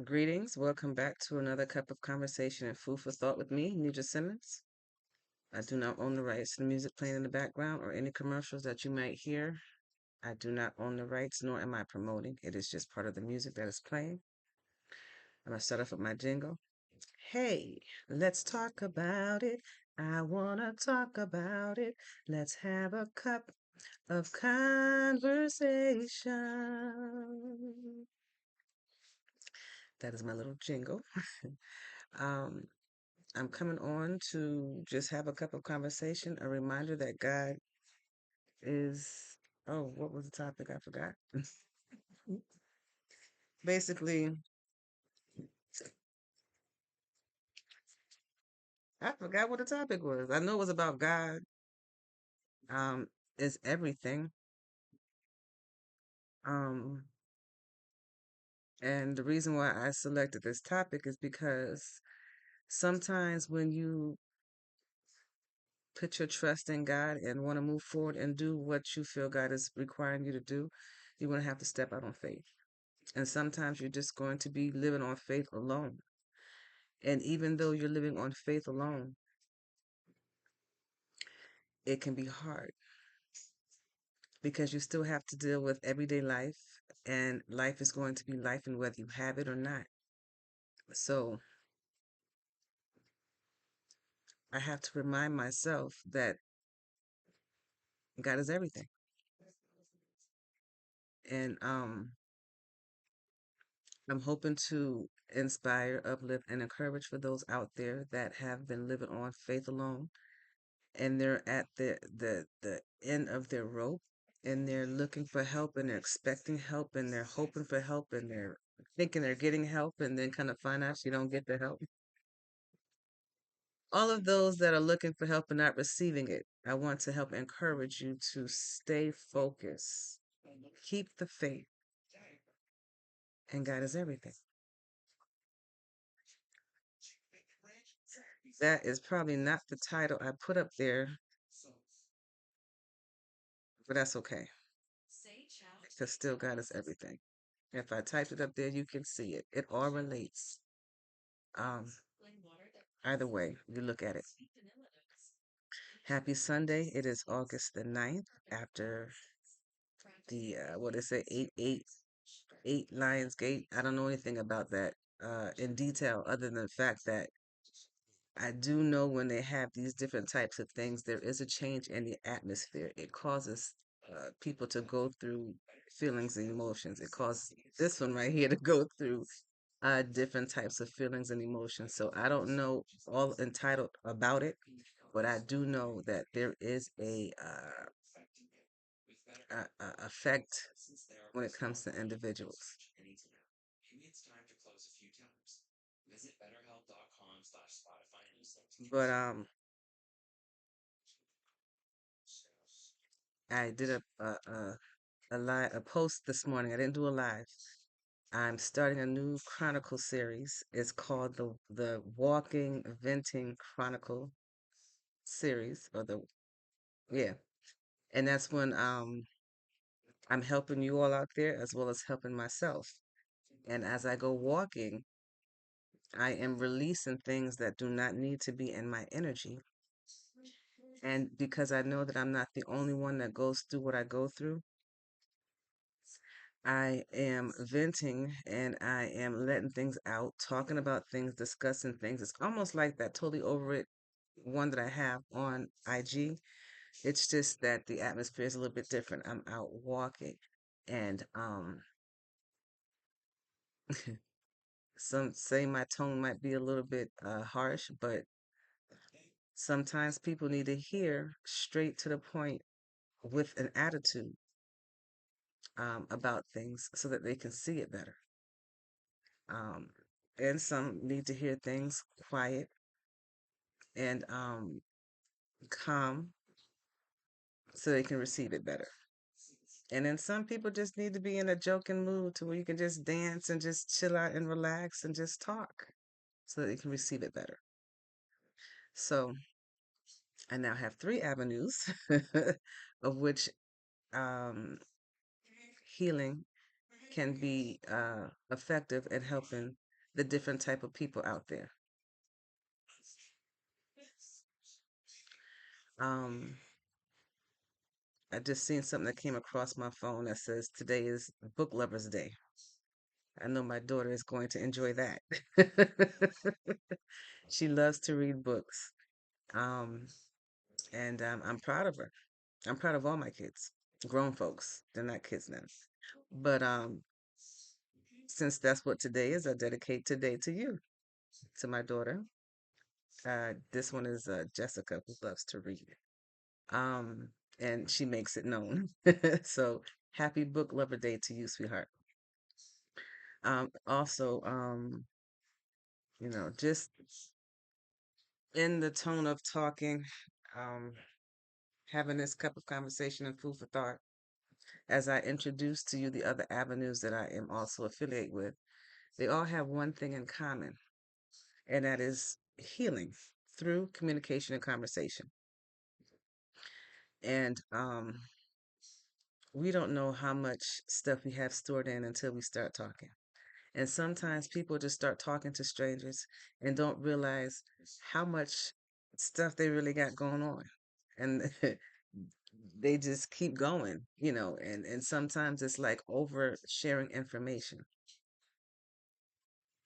Greetings. Welcome back to another cup of conversation and food for thought with me, Nidra Simmons. I do not own the rights to the music playing in the background or any commercials that you might hear. I do not own the rights, nor am I promoting. It is just part of the music that is playing. I'm going to start off with my jingle. Hey, let's talk about it. I want to talk about it. Let's have a cup of conversation. That is my little jingle. um, I'm coming on to just have a cup of conversation, a reminder that God is. Oh, what was the topic? I forgot. Basically, I forgot what the topic was. I know it was about God. Um, is everything. Um, and the reason why I selected this topic is because sometimes when you put your trust in God and want to move forward and do what you feel God is requiring you to do, you're going to have to step out on faith. And sometimes you're just going to be living on faith alone. And even though you're living on faith alone, it can be hard because you still have to deal with everyday life, and life is going to be life, and whether you have it or not. So I have to remind myself that God is everything. And I'm hoping to inspire, uplift, and encourage for those out there that have been living on faith alone and they're at the end of their rope and they're looking for help and they're expecting help and they're hoping for help and they're thinking they're getting help and then kind of find out you don't get the help. All of those that are looking for help and not receiving it, I want to help encourage you to stay focused, keep the faith, and God is everything. That is probably not the title I put up there, but that's okay because still God is everything. If I typed it up there, you can see it. It all relates. Um, Either way, you look at it. Happy Sunday. It is August the 9th after the, what is it, 8 Lions Gate. I don't know anything about that in detail other than the fact that I do know when they have these different types of things, there is a change in the atmosphere. It causes people to go through feelings and emotions. It causes this one right here to go through different types of feelings and emotions. So I don't know all entitled about it, but I do know that there is a effect when it comes to individuals. But I did a post this morning. I didn't do a live. I'm starting a new chronicle series. It's called the Walking Venting Chronicle series, or the yeah. And that's when I'm helping you all out there as well as helping myself. And as I go walking, I am releasing things that do not need to be in my energy. And because I know that I'm not the only one that goes through what I go through, I am venting and I am letting things out, talking about things, discussing things. It's almost like that Totally Over It one that I have on IG. It's just that the atmosphere is a little bit different. I'm out walking and some say my tone might be a little bit harsh, but sometimes people need to hear straight to the point with an attitude about things so that they can see it better. Um, and some need to hear things quiet and calm so they can receive it better. And then some people just need to be in a joking mood to where you can just dance and just chill out and relax and just talk so that they can receive it better. So I now have 3 avenues of which um, healing can be effective at helping the different type of people out there. Um, I just seen something that came across my phone that says today is Book Lovers Day. I know my daughter is going to enjoy that. She loves to read books. Um, and I'm proud of her. I'm proud of all my kids, grown folks. They're not kids now. But since that's what today is, I dedicate today to you, to my daughter. This one is Jessica, who loves to read. Um, and she makes it known. So happy Book Lover Day to you, sweetheart. Also, just in the tone of talking, um, having this cup of conversation and food for thought, as I introduce to you the other avenues that I am also affiliated with, they all have one thing in common, and that is healing through communication and conversation. And we don't know how much stuff we have stored in until we start talking. And sometimes people just start talking to strangers and don't realize how much stuff they really got going on. And they just keep going, and sometimes it's like over sharing information.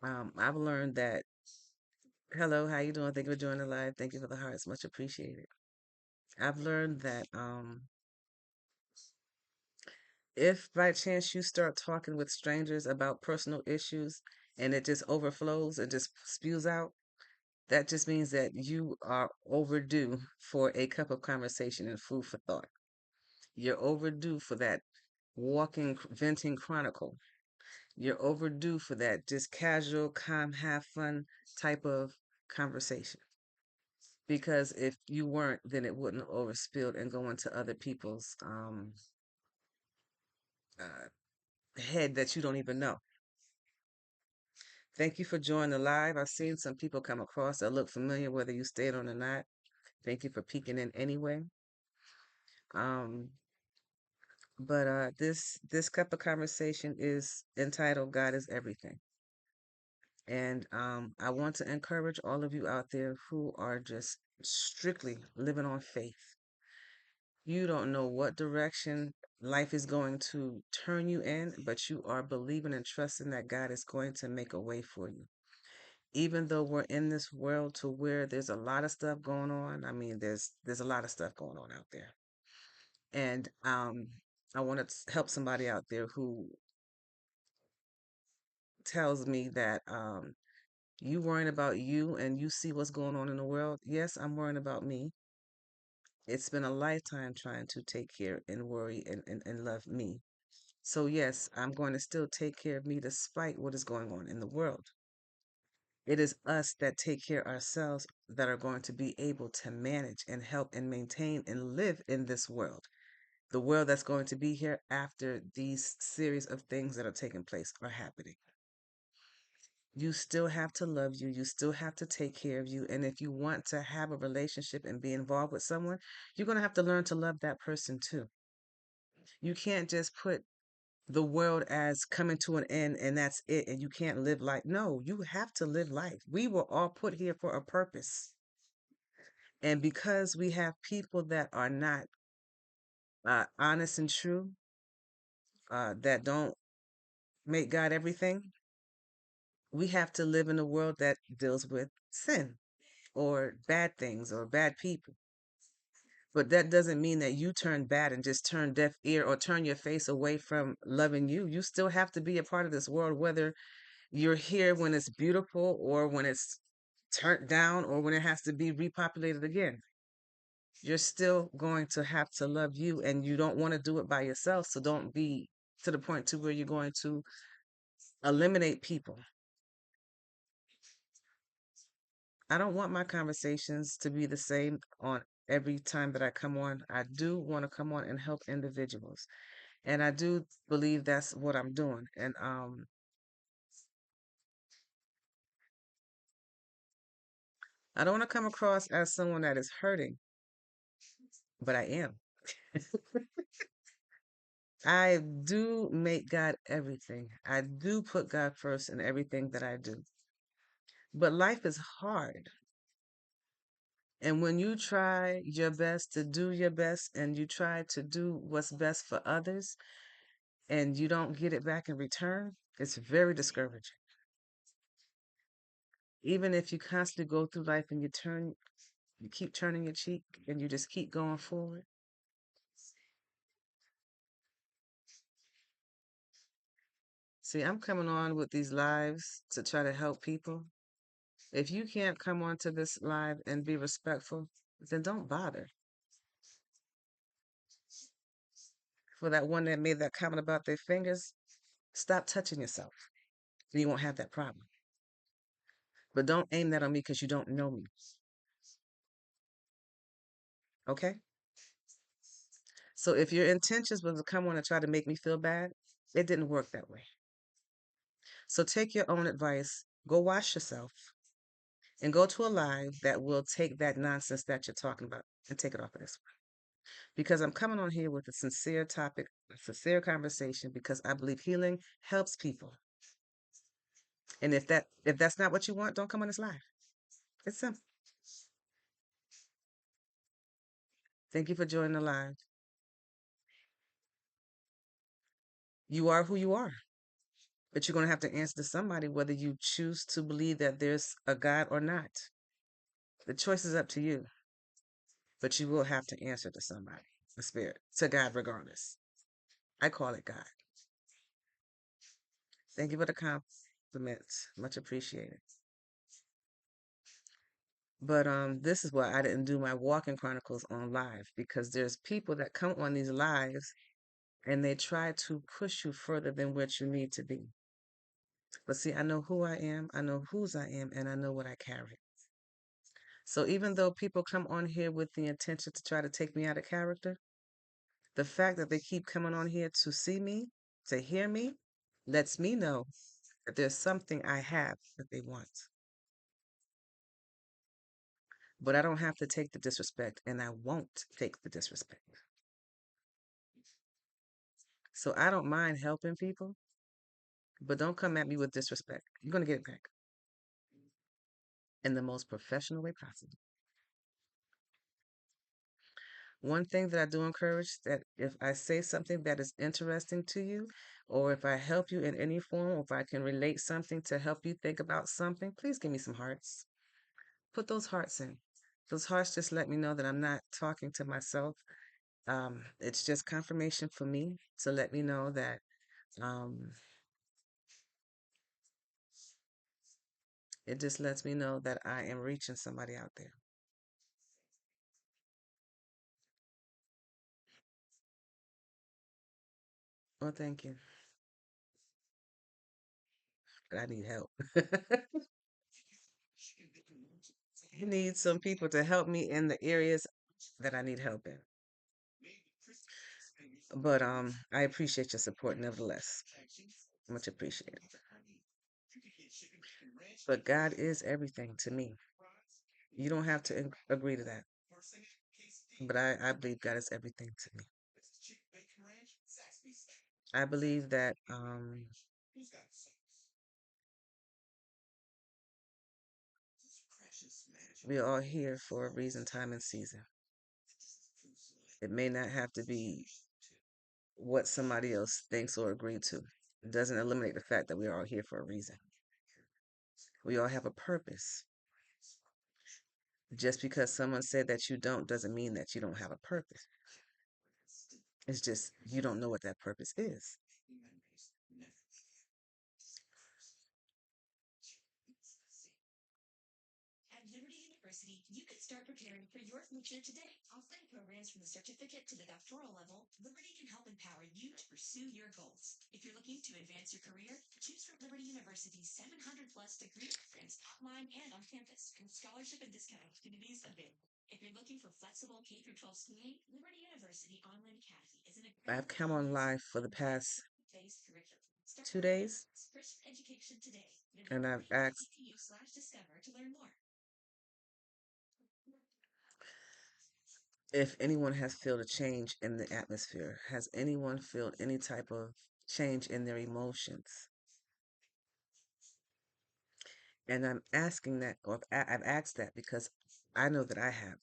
I've learned that, hello, how you doing? Thank you for joining the live. Thank you for the hearts. Much appreciated. I've learned that if by chance you start talking with strangers about personal issues and it just overflows and just spews out, that just means that you are overdue for a cup of conversation and food for thought. You're overdue for that walking, venting chronicle. You're overdue for that just casual, calm, have fun type of conversation. Because if you weren't, then it wouldn't overspill and go into other people's head that you don't even know. Thank you for joining the live. I've seen some people come across that look familiar, whether you stayed on or not. Thank you for peeking in anyway. Um, but this cup of conversation is entitled "God is Everything," and I want to encourage all of you out there who are just strictly living on faith. You don't know what direction life is going to turn you in, but you are believing and trusting that God is going to make a way for you. Even though we're in this world to where there's a lot of stuff going on. I mean, there's a lot of stuff going on out there. And I want to help somebody out there who tells me that you worrying about you and you see what's going on in the world. Yes, I'm worrying about me. It's been a lifetime trying to take care and worry and love me. So, yes, I'm going to still take care of me despite what is going on in the world. It is us that take care of ourselves that are going to be able to manage and help and maintain and live in this world. The world that's going to be here after these series of things that are taking place are happening. You still have to love you. You still have to take care of you. And if you want to have a relationship and be involved with someone, you're going to have to learn to love that person too. You can't just put the world as coming to an end and that's it and you can't live life. No, you have to live life. We were all put here for a purpose. And because we have people that are not honest and true, that don't make God everything, we have to live in a world that deals with sin or bad things or bad people. But that doesn't mean that you turn bad and just turn deaf ear or turn your face away from loving you. You still have to be a part of this world, whether you're here when it's beautiful or when it's turned down or when it has to be repopulated again. You're still going to have to love you and you don't want to do it by yourself. So don't be to the point to where you're going to eliminate people. I don't want my conversations to be the same on every time that I come on. I do want to come on and help individuals. And I do believe that's what I'm doing. And I don't want to come across as someone that is hurting, but I am. I do make God everything. I do put God first in everything that I do. But life is hard. And when you try your best to do your best and you try to do what's best for others and you don't get it back in return, it's very discouraging. Even if you constantly go through life and you keep turning your cheek and you just keep going forward. See, I'm coming on with these lives to try to help people. If you can't come onto this live and be respectful, then don't bother. For that one that made that comment about their fingers, stop touching yourself. And you won't have that problem. But don't aim that on me because you don't know me. Okay? So if your intentions was to come on and try to make me feel bad, it didn't work that way. So take your own advice, go wash yourself, and go to a live that will take that nonsense that you're talking about and take it off of this one. Because I'm coming on here with a sincere topic, a sincere conversation, because I believe healing helps people. And if that's not what you want, don't come on this live. It's simple. Thank you for joining the live. You are who you are. But you're going to have to answer to somebody whether you choose to believe that there's a God or not. The choice is up to you. But you will have to answer to somebody, a spirit, to God regardless. I call it God. Thank you for the compliments. Much appreciated. But this is why I didn't do my walking chronicles on live, because there's people that come on these lives and they try to push you further than what you need to be. But see, I know who I am, I know whose I am, and I know what I carry. So even though people come on here with the intention to try to take me out of character, the fact that they keep coming on here to see me, to hear me, lets me know that there's something I have that they want. But I don't have to take the disrespect, and I won't take the disrespect. So I don't mind helping people, but don't come at me with disrespect. You're going to get it back in the most professional way possible. One thing that I do encourage, that if I say something that is interesting to you, or if I help you in any form, or if I can relate something to help you think about something, please give me some hearts. Put those hearts in. Those hearts just let me know that I'm not talking to myself. It's just confirmation for me to let me know that um, it just lets me know that I am reaching somebody out there. Well, thank you. But I need help. I need some people to help me in the areas that I need help in. But I appreciate your support nevertheless. Much appreciated. But God is everything to me. You don't have to agree to that. But I believe God is everything to me. I believe that we are all here for a reason, time, and season. It may not have to be what somebody else thinks or agreed to. It doesn't eliminate the fact that we are all here for a reason. We all have a purpose. Just because someone said that you don't doesn't mean that you don't have a purpose. It's just you don't know what that purpose is. I've come on live for the past 2 days, and I've asked if anyone has felt a change in the atmosphere. Has anyone felt any type of change in their emotions? And I'm asking that, or I've asked that because I know that I have.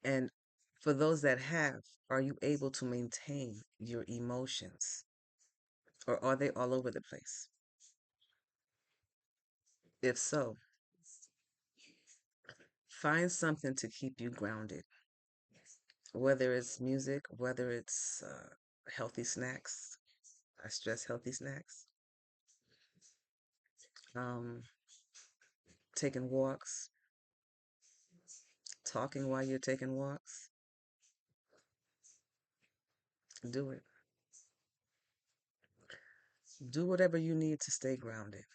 And for those that have, are you able to maintain your emotions? Or are they all over the place? If so, find something to keep you grounded, whether it's music, whether it's healthy snacks. I stress healthy snacks. Um, Taking walks, talking while you're taking walks. Do it. Do whatever you need to stay grounded.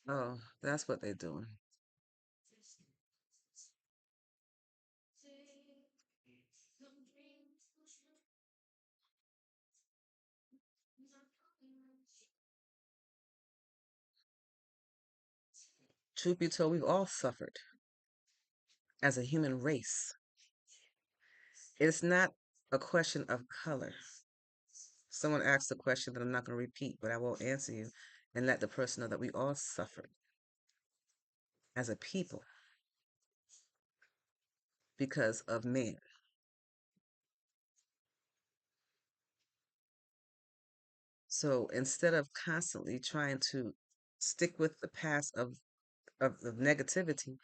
Oh, that's what they're doing. Truth be told, we've all suffered as a human race. It's not a question of color. Someone asked a question that I'm not going to repeat, but I will answer you and let the person know that we all suffered as a people because of men. So instead of constantly trying to stick with the past of negativity,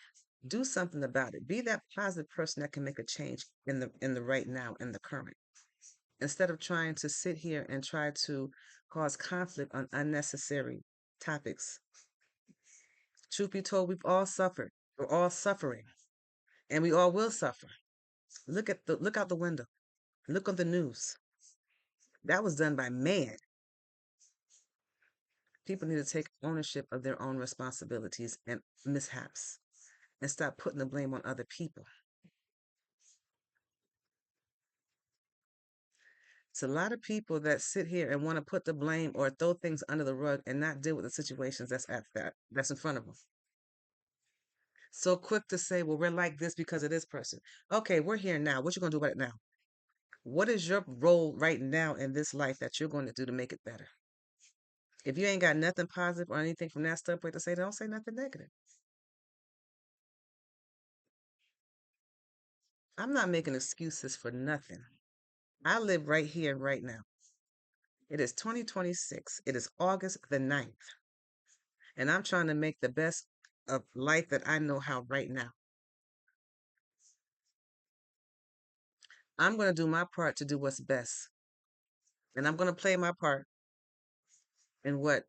do something about it. Be that positive person that can make a change in the right now, in the current. Instead of trying to sit here and try to cause conflict on unnecessary topics. Truth be told, we've all suffered. We're all suffering, and we all will suffer. Look out the window. Look on the news. That was done by man. People need to take ownership of their own responsibilities and mishaps and stop putting the blame on other people. It's a lot of people that sit here and want to put the blame or throw things under the rug and not deal with the situations that's in front of them. So quick to say, well, we're like this because of this person. Okay, we're here now. What you gonna do about it now? What is your role right now in this life that you're going to do to make it better? If you ain't got nothing positive or anything from that standpoint to say, don't say nothing negative. I'm not making excuses for nothing. I live right here, right now. It is 2026. It is August the 9th. And I'm trying to make the best of life that I know how right now. I'm going to do my part to do what's best. And I'm going to play my part in what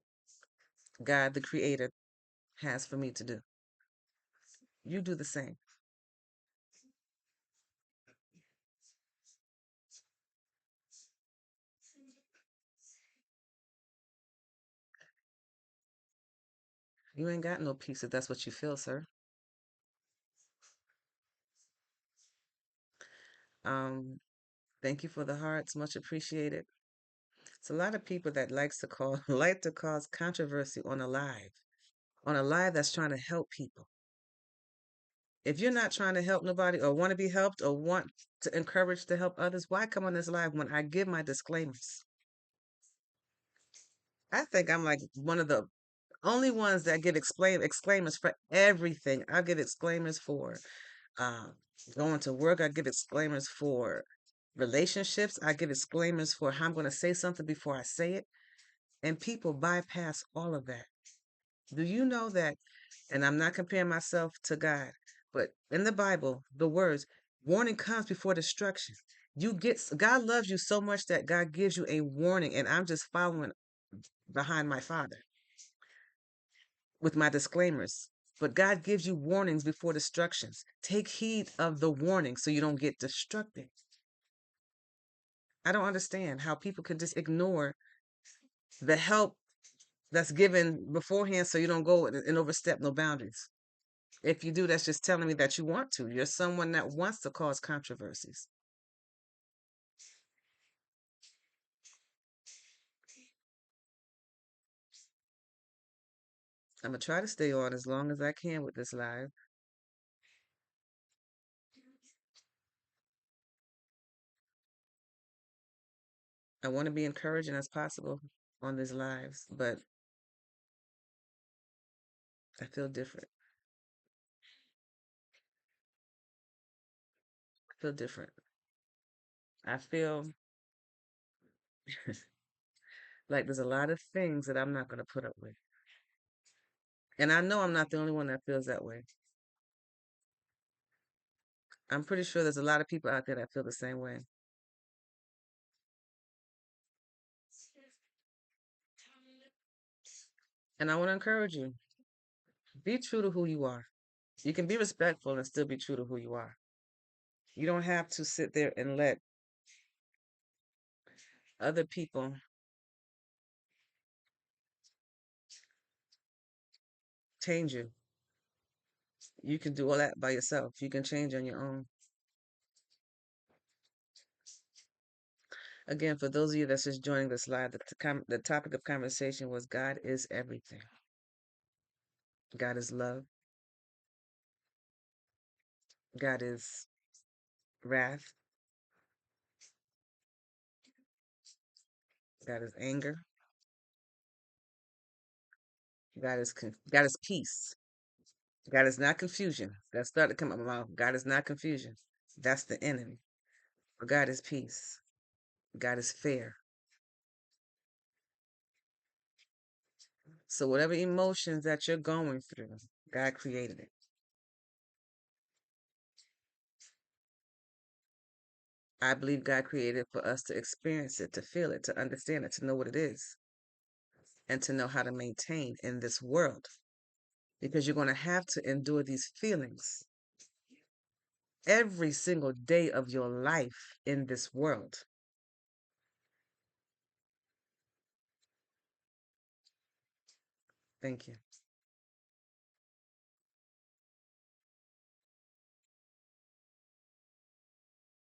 God, the Creator, has for me to do. You do the same. You ain't got no peace if that's what you feel, sir. Um, Thank you for the hearts, much appreciated. It's a lot of people that likes to call like to cause controversy on a live that's trying to help people. If you're not trying to help nobody or want to be helped or want to encourage to help others, why come on this live when I give my disclaimers? I think I'm like one of the only ones that give exclaimers for everything. I give exclaimers for uh, going to work. I give exclaimers for relationships. I give exclaimers for how I'm going to say something before I say it. And people bypass all of that. Do you know that? And I'm not comparing myself to God, but in the Bible, the words, warning comes before destruction. God loves you so much that God gives you a warning, and I'm just following behind my Father with my disclaimers. But God gives you warnings before destructions. Take heed of the warning so you don't get destructed. I don't understand how people could just ignore the help that's given beforehand so you don't go and overstep no boundaries. If you do, that's just telling me that you want to. You're someone that wants to cause controversies. I'm going to try to stay on as long as I can with this live. I want to be encouraging as possible on these lives, but I feel different. I feel different. I feel like there's a lot of things that I'm not going to put up with. And I know I'm not the only one that feels that way. I'm pretty sure there's a lot of people out there that feel the same way. And I want to encourage you, be true to who you are. You can be respectful and still be true to who you are. You don't have to sit there and let other people change you. You can do all that by yourself. You can change on your own. Again, for those of you that's just joining this live, the topic of conversation was God is everything. God is love. God is wrath. God is anger. God is peace. God is not confusion. That started to come out of my mouth. God is not confusion. That's the enemy. But God is peace. God is fair. So whatever emotions that you're going through, God created it. I believe God created it for us to experience it, to feel it, to understand it, to know what it is, and to know how to maintain in this world. Because you're going to have to endure these feelings every single day of your life in this world. Thank you.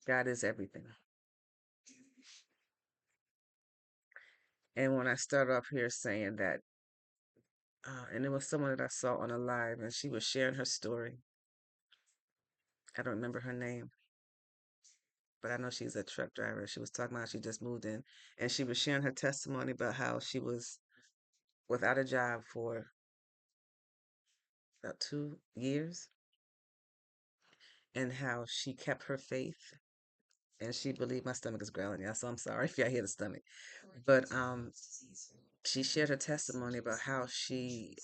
God is everything. And when I start off here saying that, and it was someone that I saw on a live, and she was sharing her story. I don't remember her name, but I know she's a truck driver. She was talking about how she just moved in, and she was sharing her testimony about how she was without a job for about 2 years, and how she kept her faith, and she believed. My stomach is growling, yeah, so I'm sorry if y'all hear the stomach. But she shared her testimony about how she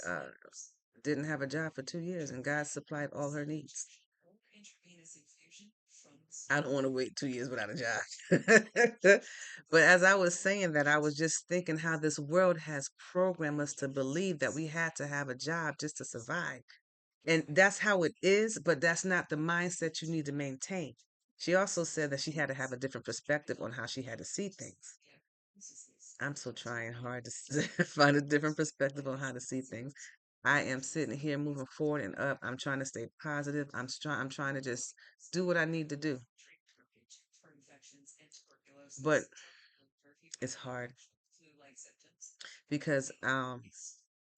didn't have a job for 2 years, and God supplied all her needs. I don't want to wait 2 years without a job. But as I was saying that, I was just thinking how this world has programmed us to believe that we had to have a job just to survive. And that's how it is, but that's not the mindset you need to maintain. She also said that she had to have a different perspective on how she had to see things. I'm still trying hard to find a different perspective on how to see things. I am sitting here moving forward and up. I'm trying to stay positive. I'm trying to just do what I need to do. But it's hard because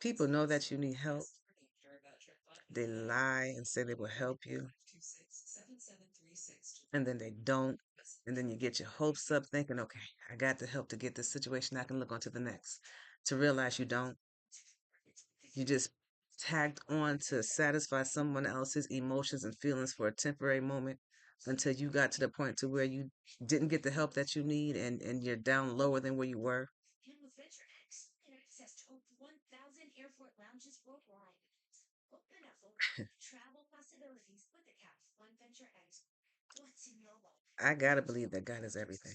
people know that you need help. They lie and say they will help you, and then they don't. And then you get your hopes up thinking, okay, I got the help to get this situation. I can look on to the next. To realize you don't. You just tagged on to satisfy someone else's emotions and feelings for a temporary moment until you got to the point to where you didn't get the help that you need, and you're down lower than where you were. I gotta believe that God is everything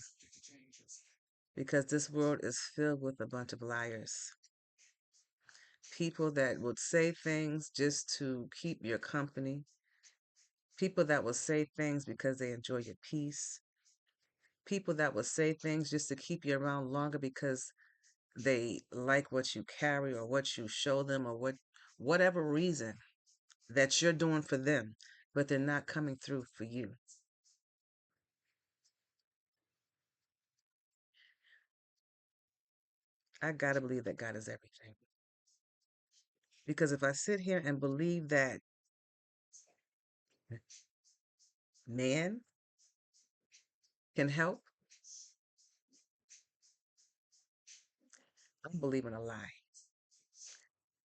because this world is filled with a bunch of liars. People that would say things just to keep your company. People that will say things because they enjoy your peace. people that will say things just to keep you around longer because they like what you carry or what you show them or whatever reason that you're doing for them, but they're not coming through for you. I gotta believe that God is everything. Because if I sit here and believe that man can help, I'm believing a lie.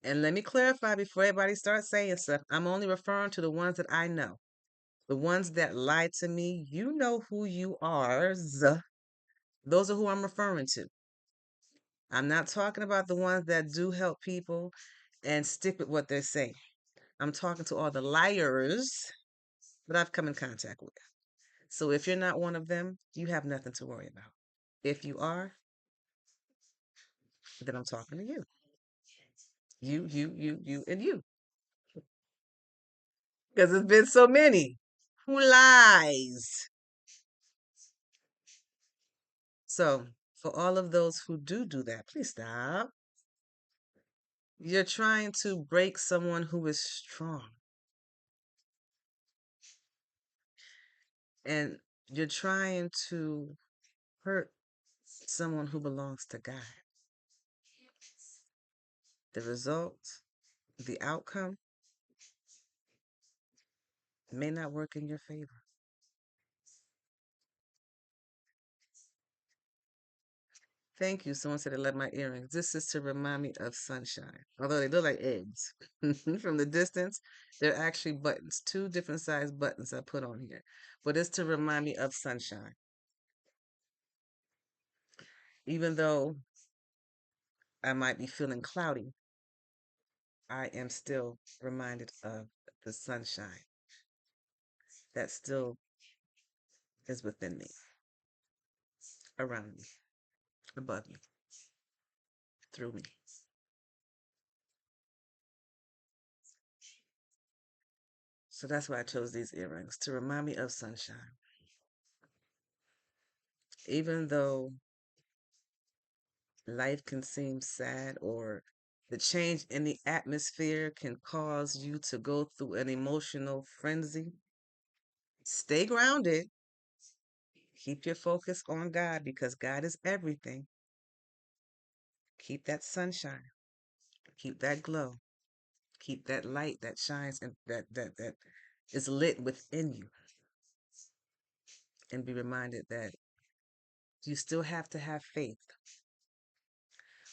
And let me clarify before everybody starts saying stuff. I'm only referring to the ones that I know. The ones that lie to me, you know who you are. Those are who I'm referring to. I'm not talking about the ones that do help people and stick with what they're saying. I'm talking to all the liars that I've come in contact with. So if you're not one of them, you have nothing to worry about. If you are, then I'm talking to you. You, and you. Because there's been so many who lies. So for all of those who do that, please stop. You're trying to break someone who is strong. And you're trying to hurt someone who belongs to God. The result, the outcome may not work in your favor. Thank you. Someone said I love my earrings. This is to remind me of sunshine. Although they look like eggs from the distance, they're actually buttons, two different size buttons I put on here. But it's to remind me of sunshine. Even though I might be feeling cloudy, I am still reminded of the sunshine that still is within me, around me, above me, through me. So that's why I chose these earrings to remind me of sunshine. Even though life can seem sad or the change in the atmosphere can cause you to go through an emotional frenzy, stay grounded. Keep your focus on God because God is everything. Keep that sunshine. Keep that glow. Keep that light that shines and that is lit within you. And be reminded that you still have to have faith.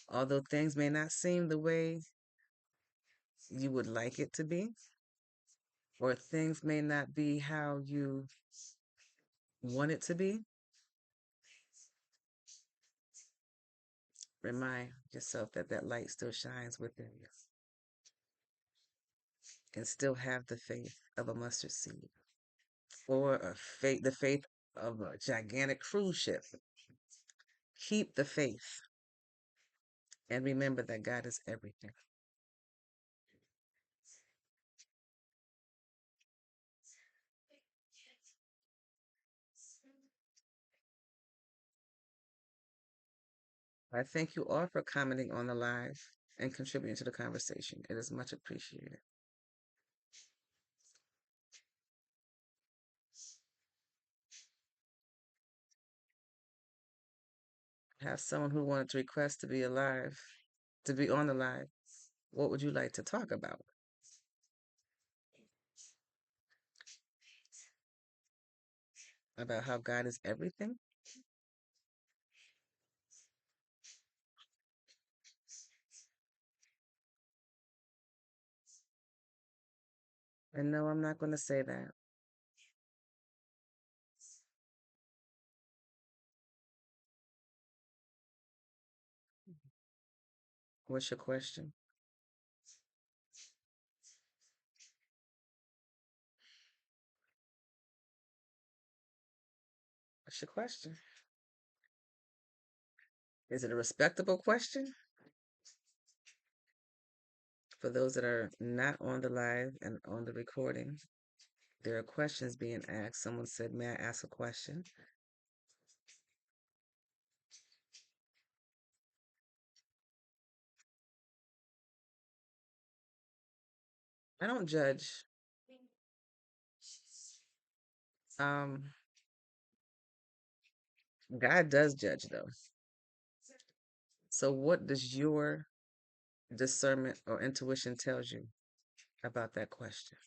Although things may not seem the way you would like it to be, or things may not be how you want it to be, remind yourself that that light still shines within you and still have the faith of a mustard seed or the faith of a gigantic cruise ship. Keep the faith and remember that God is everything. I thank you all for commenting on the live and contributing to the conversation. It is much appreciated. Have someone who wanted to request to be alive, to be on the live. What would you like to talk about? About how God is everything? And no, I'm not going to say that. What's your question? What's your question? Is it a respectable question? For those that are not on the live and on the recording, there are questions being asked. Someone said, may I ask a question? I don't judge. Um, God does judge though. So what does your discernment or intuition tells you about that question?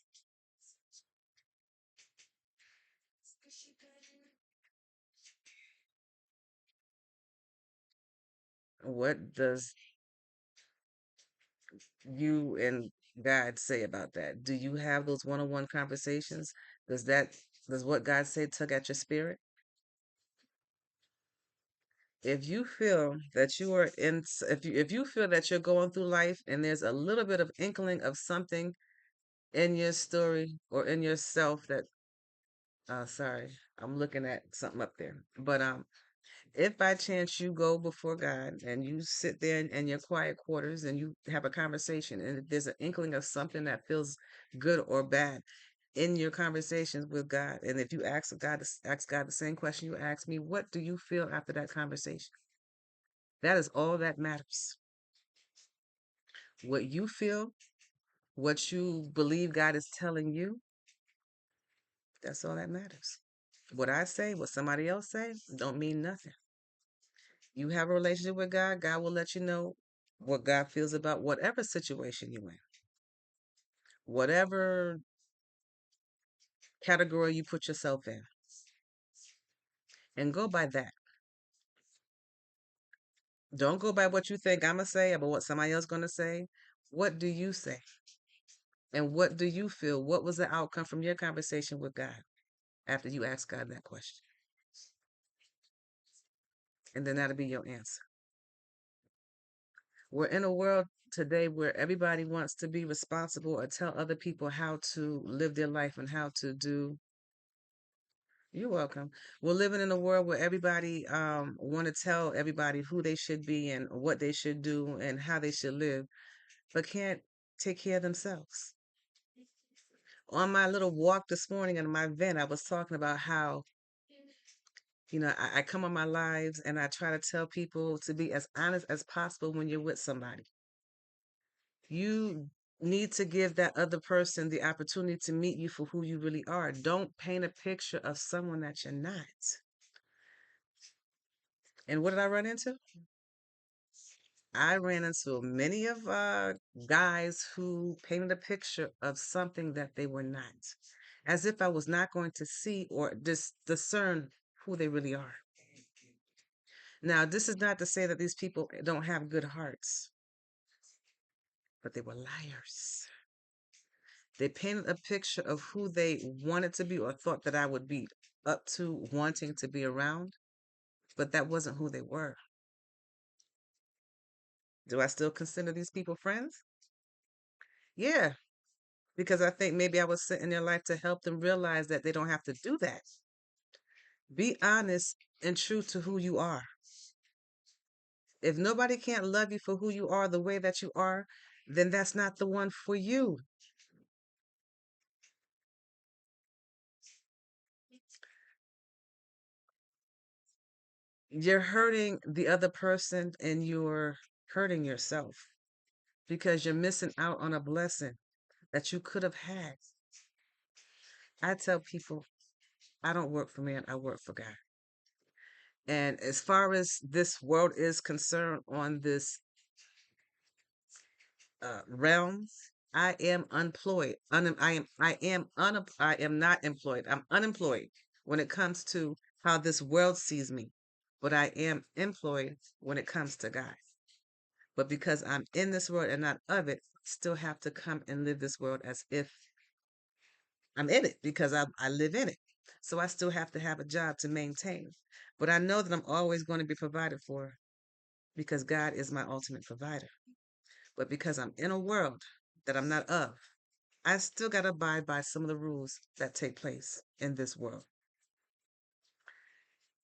What does you and God say about that? Do you have those one-on-one conversations? Does that does what God say tug at your spirit? If you feel that you are in, if you feel that you're going through life and there's a little bit of inkling of something in your story or in yourself that, sorry, I'm looking at something up there, but if by chance you go before God and you sit there in your quiet quarters and you have a conversation, and if there's an inkling of something that feels good or bad in your conversations with God, and if you ask God the same question you ask me, what do you feel after that conversation? That is all that matters. What you feel, what you believe God is telling you, that's all that matters. What I say, what somebody else say, don't mean nothing. You have a relationship with God, God will let you know what God feels about whatever situation you're in, whatever category you put yourself in, and go by that. Don't go by what you think I'm going to say about what somebody else going to say. What do you say? And what do you feel? What was the outcome from your conversation with God after you ask God that question? And then that'll be your answer. We're in a world today where everybody wants to be responsible or tell other people how to live their life and how to do. You're welcome. We're living in a world where everybody want to tell everybody who they should be and what they should do and how they should live, but can't take care of themselves. On my little walk this morning in my van, I was talking about how, I come on my lives and I try to tell people to be as honest as possible when you're with somebody. You need to give that other person the opportunity to meet you for who you really are. Don't paint a picture of someone that you're not. And what did I run into? I ran into many of guys who painted a picture of something that they were not, as if I was not going to see or discern who they really are. Now, this is not to say that these people don't have good hearts, but they were liars. They painted a picture of who they wanted to be or thought that I would be up to wanting to be around, but that wasn't who they were. Do I still consider these people friends? Yeah, because I think maybe I was sent in their life to help them realize that they don't have to do that. Be honest and true to who you are. If nobody can't love you for who you are, the way that you are, then that's not the one for you. You're hurting the other person and you're hurting yourself because you're missing out on a blessing that you could have had. I tell people, I don't work for man, I work for God. And as far as this world is concerned on this realm, I am unemployed. I am not employed. I'm unemployed when it comes to how this world sees me. But I am employed when it comes to God. But because I'm in this world and not of it, I still have to come and live this world as if I'm in it because I live in it. So I still have to have a job to maintain. But I know that I'm always going to be provided for because God is my ultimate provider. But because I'm in a world that I'm not of, I still got to abide by some of the rules that take place in this world.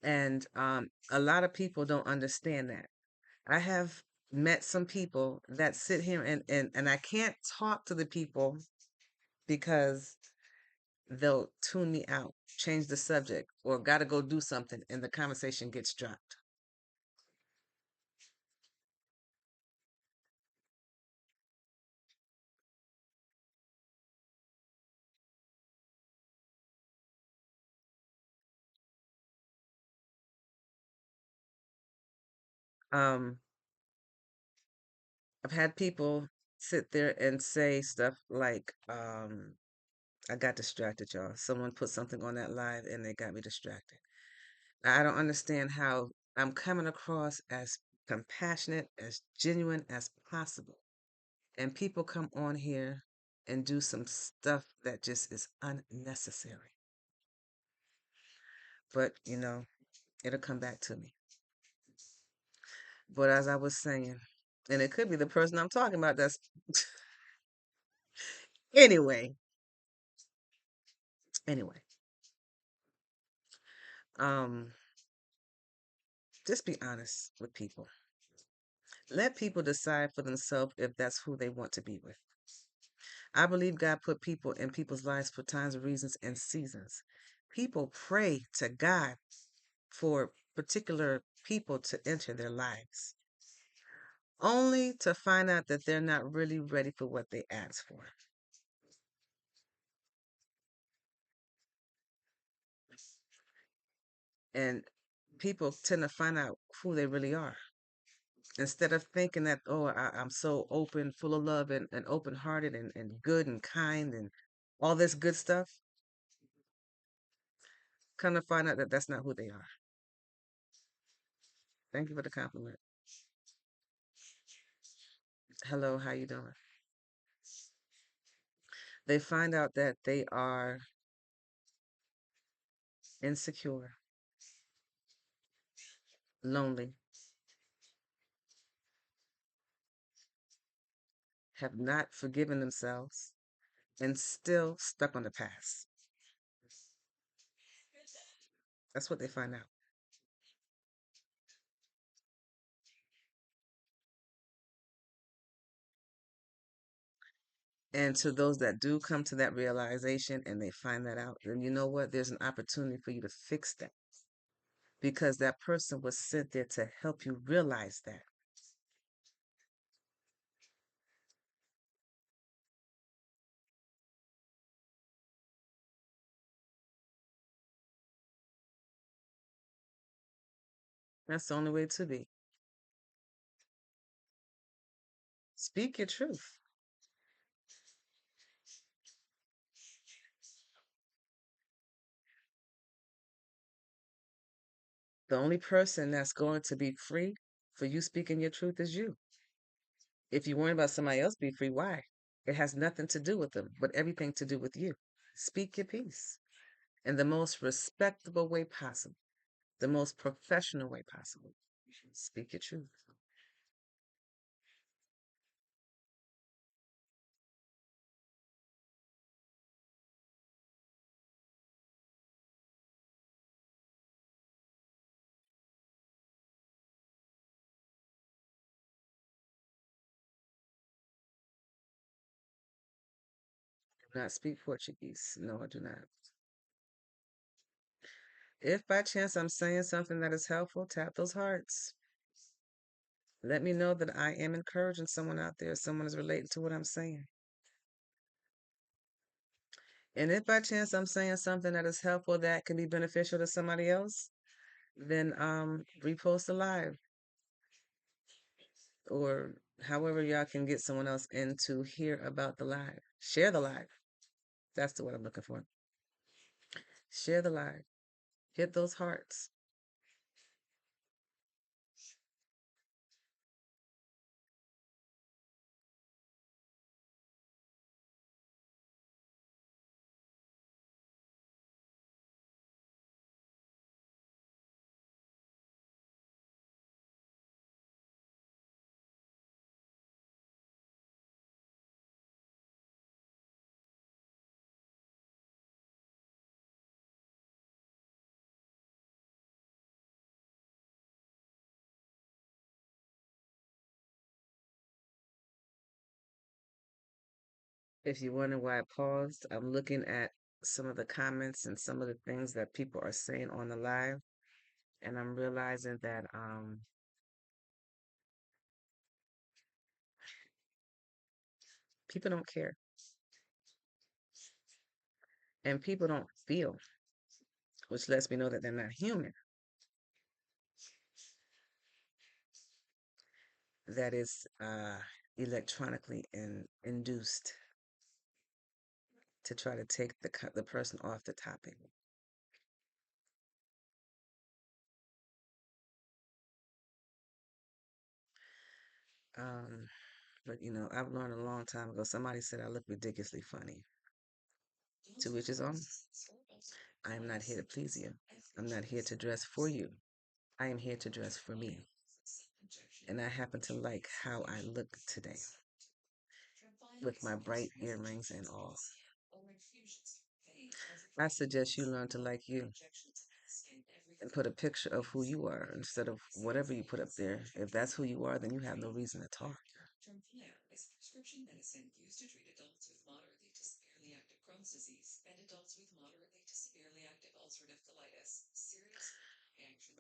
And a lot of people don't understand that. I have met some people that sit here and I can't talk to the people because they'll tune me out, change the subject, or got to go do something, and the conversation gets dropped. Um, I've had people sit there and say stuff like, I got distracted, y'all. Someone put something on that live and they got me distracted. I don't understand how I'm coming across as compassionate, as genuine as possible. And people come on here and do some stuff that just is unnecessary. But, it'll come back to me. But as I was saying, and it could be the person I'm talking about that's anyway, anyway. Um just be honest with people. Let people decide for themselves if that's who they want to be with. I believe God put people in people's lives for times, reasons, and seasons. People pray to God for particular people to enter their lives, only to find out that they're not really ready for what they asked for. And people tend to find out who they really are. Instead of thinking that, oh, I'm so open, full of love, and open hearted, and good and kind and all this good stuff, come to find out that that's not who they are. Thank you for the compliment. Hello, how you doing? They find out that they are insecure, lonely, have not forgiven themselves, and still stuck on the past. That's what they find out. And to those that do come to that realization and they find that out, then you know what? There's an opportunity for you to fix that, because that person was sent there to help you realize that. That's the only way to be. Speak your truth. The only person that's going to be free for you speaking your truth is you. If you worry about somebody else be free, why? It has nothing to do with them, but everything to do with you. Speak your piece in the most respectable way possible, the most professional way possible. Speak your truth. Do not speak Portuguese. No, I do not. If by chance I'm saying something that is helpful, tap those hearts. Let me know that I am encouraging someone out there. Someone is relating to what I'm saying. And if by chance I'm saying something that is helpful that can be beneficial to somebody else, then repost a live, or however y'all can get someone else in to hear about the live. Share the live. That's the word I'm looking for. Share the live. Hit those hearts. If you wonder why I paused, I'm looking at some of the comments and some of the things that people are saying on the live, and I'm realizing that people don't care and people don't feel, which lets me know that they're not human. that is electronically induced to try to take the person off the topic. Um, but I've learned a long time ago. Somebody said I look ridiculously funny. To which is on. I am not here to please you. I'm not here to dress for you. I am here to dress for me. And I happen to like how I look today with my bright earrings and all. I suggest you learn to like you and put a picture of who you are instead of whatever you put up there. If that's who you are, then you have no reason to talk.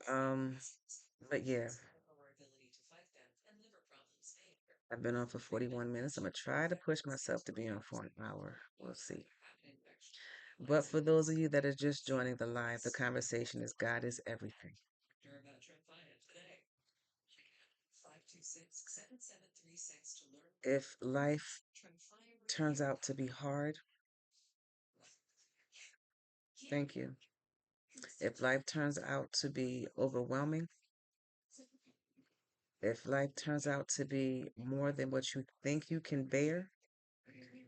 Um, but yeah, I've been on for 41 minutes. I'm gonna try to push myself to be on for an hour. We'll see. But for those of you that are just joining the live, the conversation is God is everything. If life turns out to be hard, thank you. If life turns out to be overwhelming, if life turns out to be more than what you think you can bear,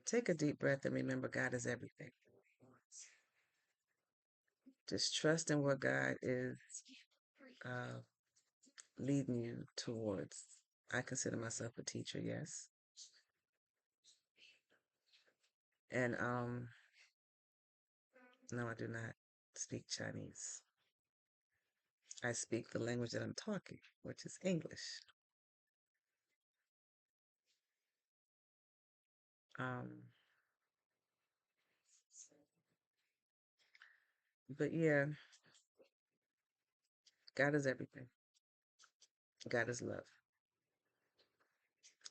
take a deep breath and remember God is everything. Just trust in what God is uh, leading you towards. I consider myself a teacher, yes. And no, I do not speak Chinese. I speak the language that I'm talking, which is English. Um, but yeah, God is everything. God is love.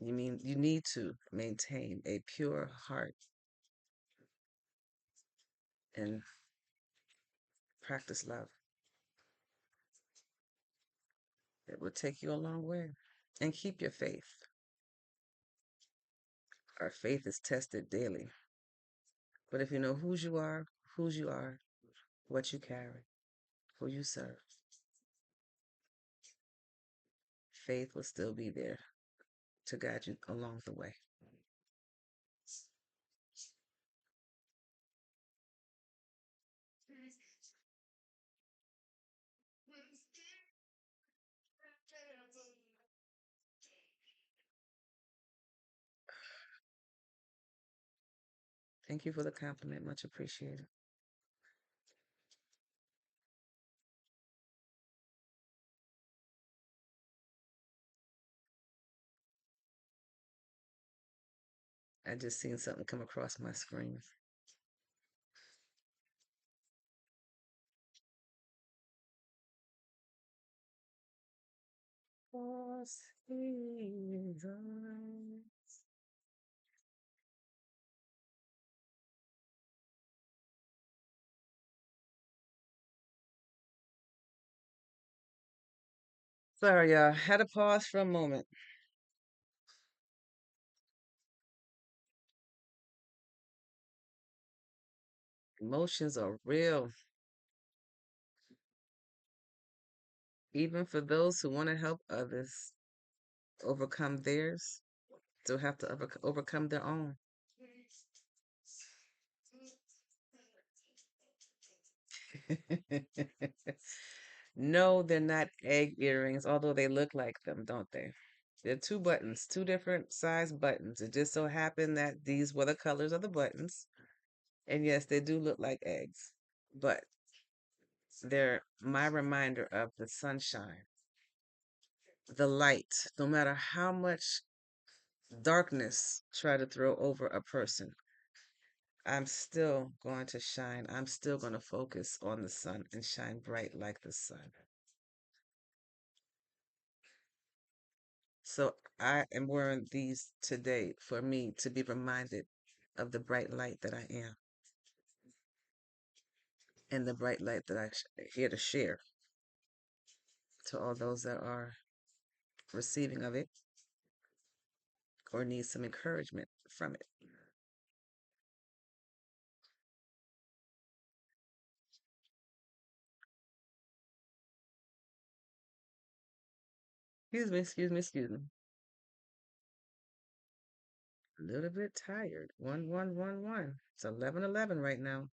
You need to maintain a pure heart and practice love. It will take you a long way. And keep your faith. Our faith is tested daily. But if you know whose you are, what you carry, who you serve, faith will still be there to guide you along the way. Thank you for the compliment. Much appreciated. I just seen something come across my screen. For seasons. Sorry, y'all. Had to pause for a moment. Emotions are real, even for those who want to help others overcome theirs, still have to overcome their own. No, they're not egg earrings, although they look like them, don't they? They're two buttons, two different size buttons. It just so happened that these were the colors of the buttons. And yes, they do look like eggs, but they're my reminder of the sunshine, the light, no matter how much darkness try to throw over a person. I'm still going to shine. I'm still going to focus on the sun and shine bright like the sun. So I am wearing these today for me to be reminded of the bright light that I am and the bright light that here to share to all those that are receiving of it. or need some encouragement from it. Excuse me, excuse me, excuse me. A little bit tired. 1111. It's 11:11 right now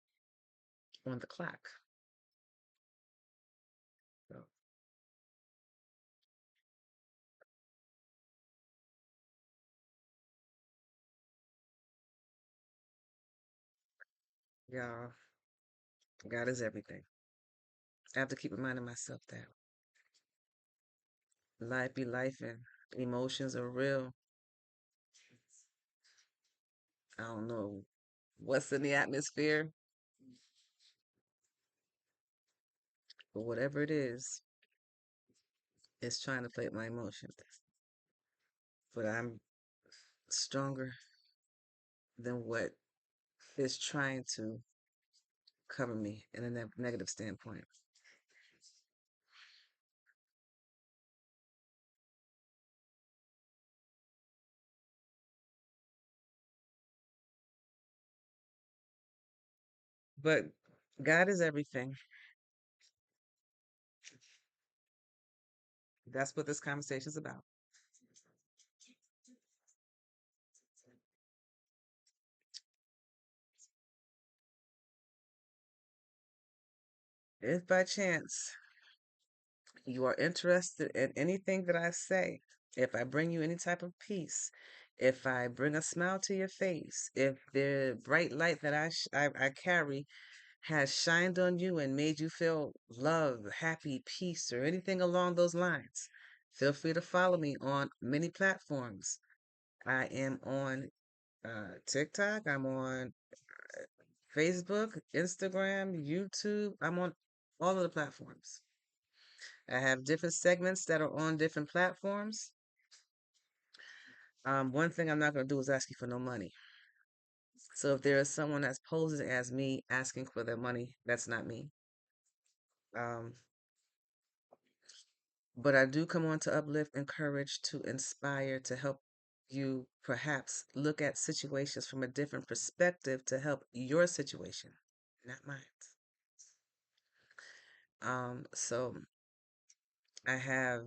on the clock. So, y'all, God is everything. I have to keep reminding myself that life be life and emotions are real. I don't know what's in the atmosphere, but whatever it is, it's trying to play with my emotions. But I'm stronger than what is trying to cover me in a negative standpoint. But God is everything. That's what this conversation is about. If by chance you are interested in anything that I say, if I bring you any type of peace, if I bring a smile to your face, if the bright light that I carry has shined on you and made you feel love, happy, peace, or anything along those lines, feel free to follow me on many platforms. I am on TikTok, I'm on Facebook, Instagram, YouTube, I'm on all of the platforms. I have different segments that are on different platforms. One thing I'm not going to do is ask you for no money. So if there is someone that's posing as me asking for their money, that's not me. Um, but I do come on to uplift, encourage, to inspire, to help you perhaps look at situations from a different perspective to help your situation, not mine. So I have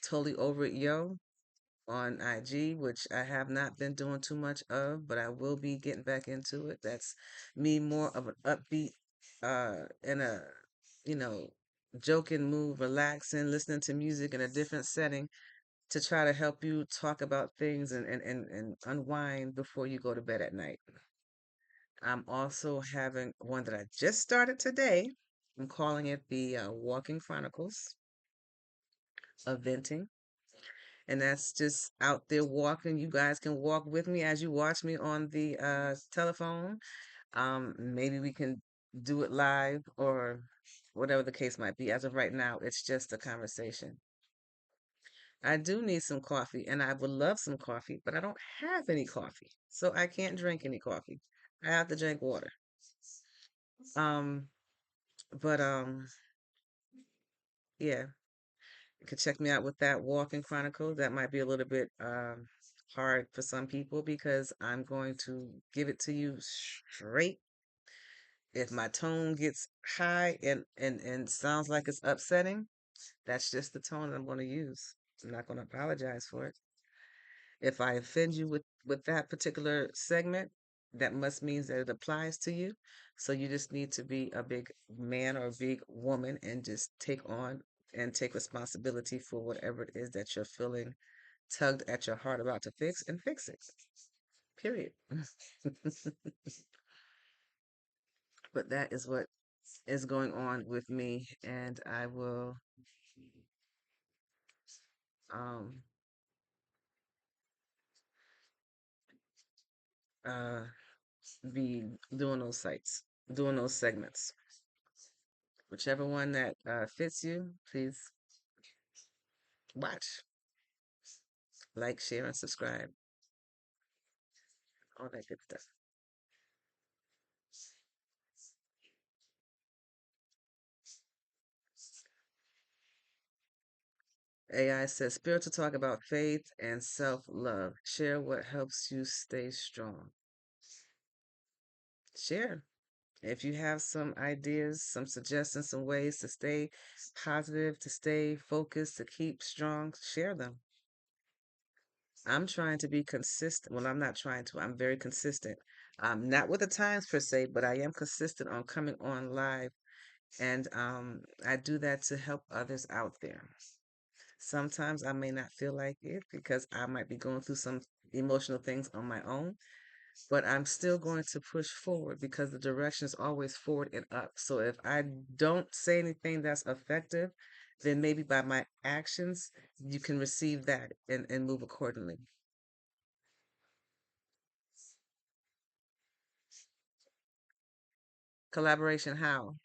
Totally Over It Yo on IG, which I have not been doing too much of, but I will be getting back into it. That's me more of an upbeat, in a, you know, joking mood, relaxing, listening to music in a different setting to try to help you talk about things and unwind before you go to bed at night. I'm also having one that I just started today. I'm calling it the Walking Chronicles of Venting. And that's just out there walking. You guys can walk with me as you watch me on the telephone. Maybe we can do it live or whatever the case might be. As of right now, it's just a conversation. I do need some coffee and I would love some coffee, but I don't have any coffee. So I can't drink any coffee. I have to drink water. Um, but yeah, you can check me out with that Walking Chronicles. That might be a little bit hard for some people because I'm going to give it to you straight. If my tone gets high and sounds like it's upsetting, that's just the tone that I'm going to use. I'm not going to apologize for it. If I offend you with that particular segment, that must means that it applies to you. So you just need to be a big man or a big woman and just take on and take responsibility for whatever it is that you're feeling tugged at your heart about to fix and fix it. Period. But that is what is going on with me, and I will um uh be doing those sites, doing those segments. Whichever one that fits you, please watch, like, share, and subscribe. All that good stuff. AI says spiritual talk about faith and self-love. Share what helps you stay strong. Share. If you have some ideas, some suggestions, some ways to stay positive, to stay focused, to keep strong, share them. I'm trying to be consistent. Well, I'm not trying to. I'm very consistent. Not with the times per se, but I am consistent on coming on live, and I do that to help others out there. Sometimes I may not feel like it because I might be going through some emotional things on my own, but I'm still going to push forward because the direction is always forward and up. So if I don't say anything that's effective, then maybe by my actions, you can receive that and move accordingly. Collaboration, how?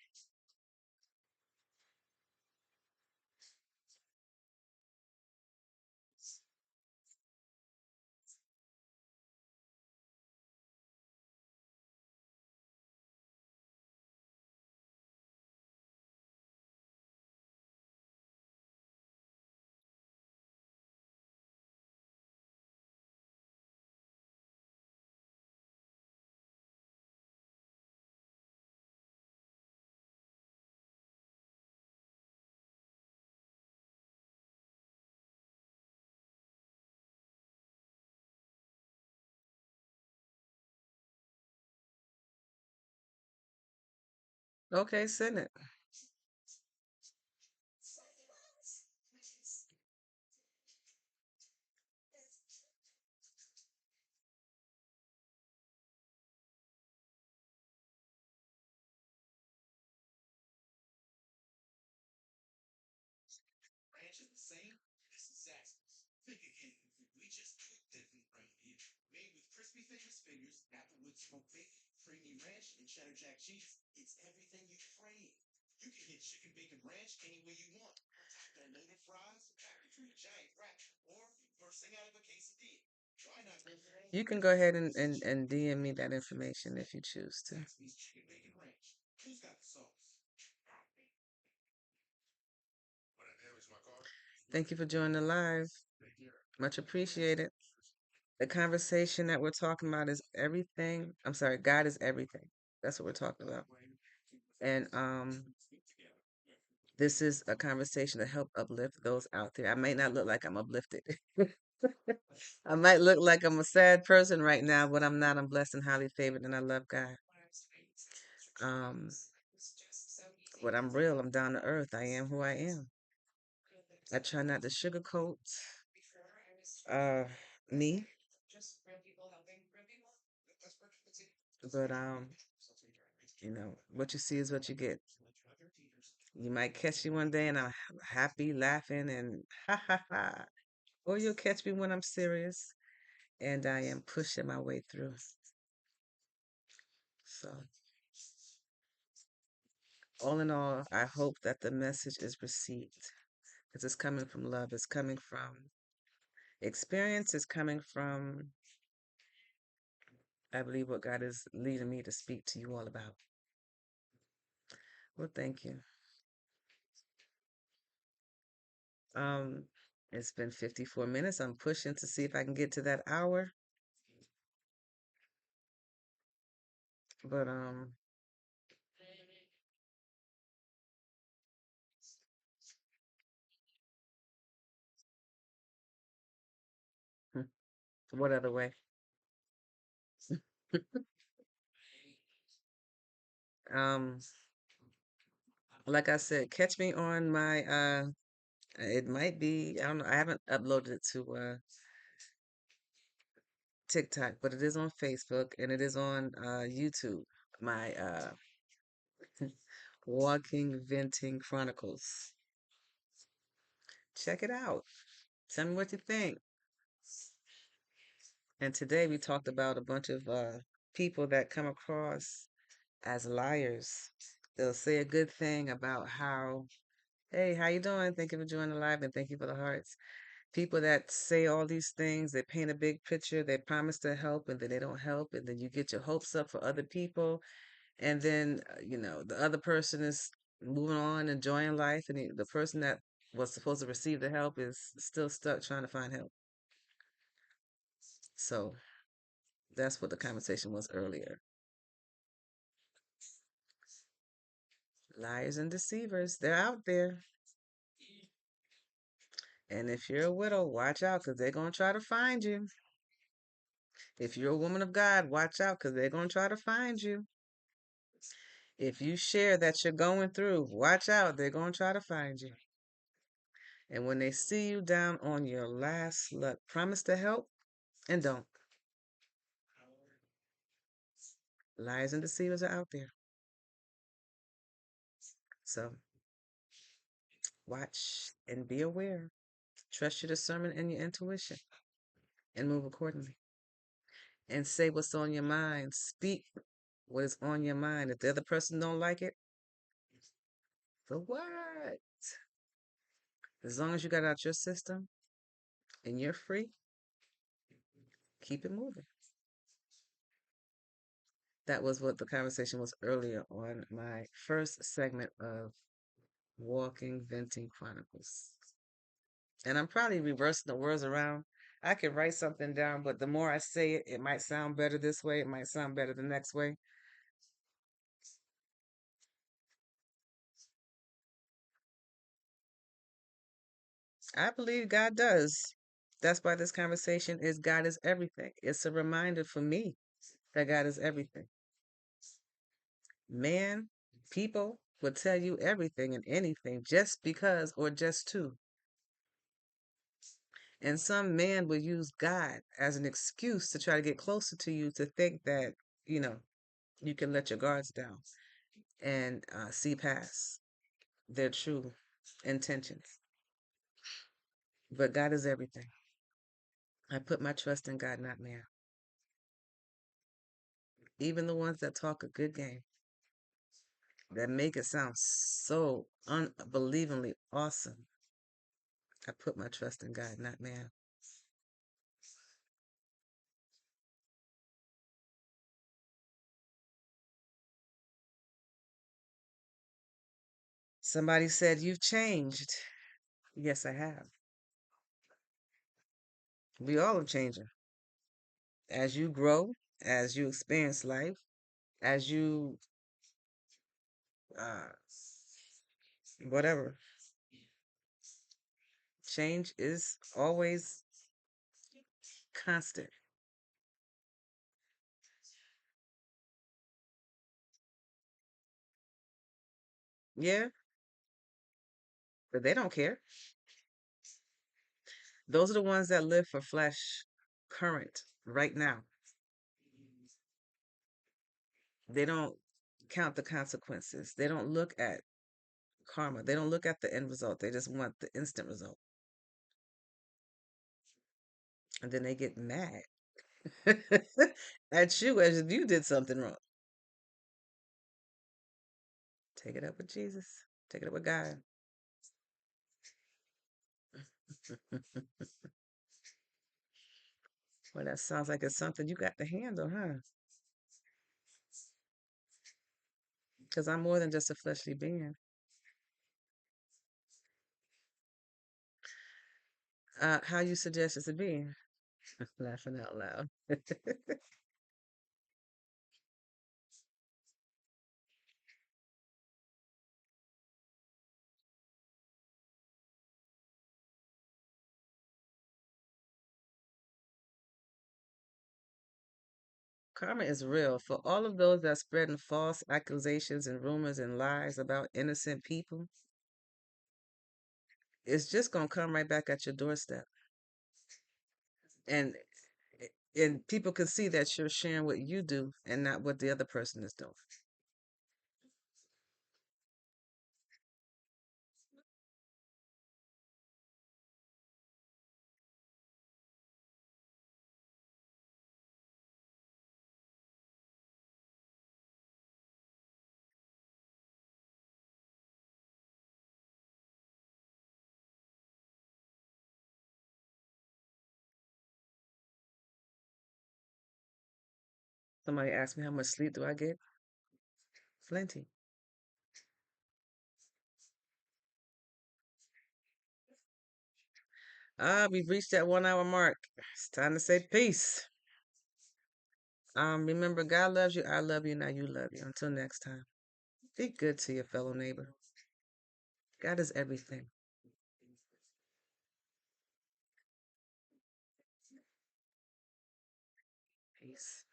Okay, send it. You can go ahead and DM me that information if you choose to. Thank you for joining the live. Much appreciated. The conversation that we're talking about is everything. I'm sorry, God is everything. That's what we're talking about. And this is a conversation to help uplift those out there. I may not look like I'm uplifted. I might look like I'm a sad person right now, but I'm not. I'm blessed and highly favored, and I love God. Um, but I'm real. I'm down to earth. I am who I am. I try not to sugarcoat uh me, but what you see is what you get. You might catch me one day and I'm happy, laughing, and ha ha ha. Or you'll catch me when I'm serious and I am pushing my way through. So, all in all, I hope that the message is received because it's coming from love, it's coming from experience, it's coming from, I believe, what God is leading me to speak to you all about. Well, thank you. Um, it's been 54 minutes. I'm pushing to see if I can get to that hour, but what other way? Um, like I said, catch me on my it might be, I don't know, I haven't uploaded it to TikTok, but it is on Facebook and it is on YouTube. My Walking Venting Chronicles. Check it out. Tell me what you think. And today we talked about a bunch of people that come across as liars. They'll say a good thing about how, hey, how you doing? Thank you for joining the live and thank you for the hearts. People that say all these things, they paint a big picture, they promise to help and then they don't help, and then you get your hopes up for other people, and then the other person is moving on, enjoying life, and the person that was supposed to receive the help is still stuck trying to find help. So that's what the conversation was earlier. Liars and deceivers, they're out there. And if you're a widow, watch out because they're going to try to find you. If you're a woman of God, watch out because they're going to try to find you. If you share that you're going through, watch out. They're going to try to find you. And when they see you down on your last luck, promise to help and don't. Liars and deceivers are out there. So watch and be aware. Trust your discernment and your intuition and move accordingly. And say what's on your mind. Speak what is on your mind. If the other person don't like it, so what? As long as you got out your system and you're free, keep it moving. That was what the conversation was earlier on my first segment of Walking Venting Chronicles. And I'm probably reversing the words around. I could write something down, but the more I say it, it might sound better this way. It might sound better the next way. I believe God does. That's why this conversation is God is everything. It's a reminder for me that God is everything. Man, people will tell you everything and anything just because or just to. And some man will use God as an excuse to try to get closer to you to think that, you know, you can let your guards down and see past their true intentions. But God is everything. I put my trust in God, not man. Even the ones that talk a good game, that make it sound so unbelievably awesome. I put my trust in God, not man. Somebody said, "You've changed." Yes, I have. We all are changing. As you grow, as you experience life, as you, uh, whatever, change is always constant. Yeah, but they don't care. Those are the ones that live for flesh current right now. They don't count the consequences. They don't look at karma. They don't look at the end result. They just want the instant result. And then they get mad at you as if you did something wrong. Take it up with Jesus. Take it up with God. Well, that sounds like it's something you got to handle, huh? Because I'm more than just a fleshly being. How you suggest it to be? Laughing out loud. Karma is real. For all of those that are spreading false accusations and rumors and lies about innocent people, it's just gonna come right back at your doorstep. And people can see that you're sharing what you do and not what the other person is doing. Somebody asked me how much sleep do I get? Plenty. We've reached that 1 hour mark. It's time to say peace. Remember, God loves you. I love you. Now you love you. Until next time, be good to your fellow neighbor. God is everything. Peace.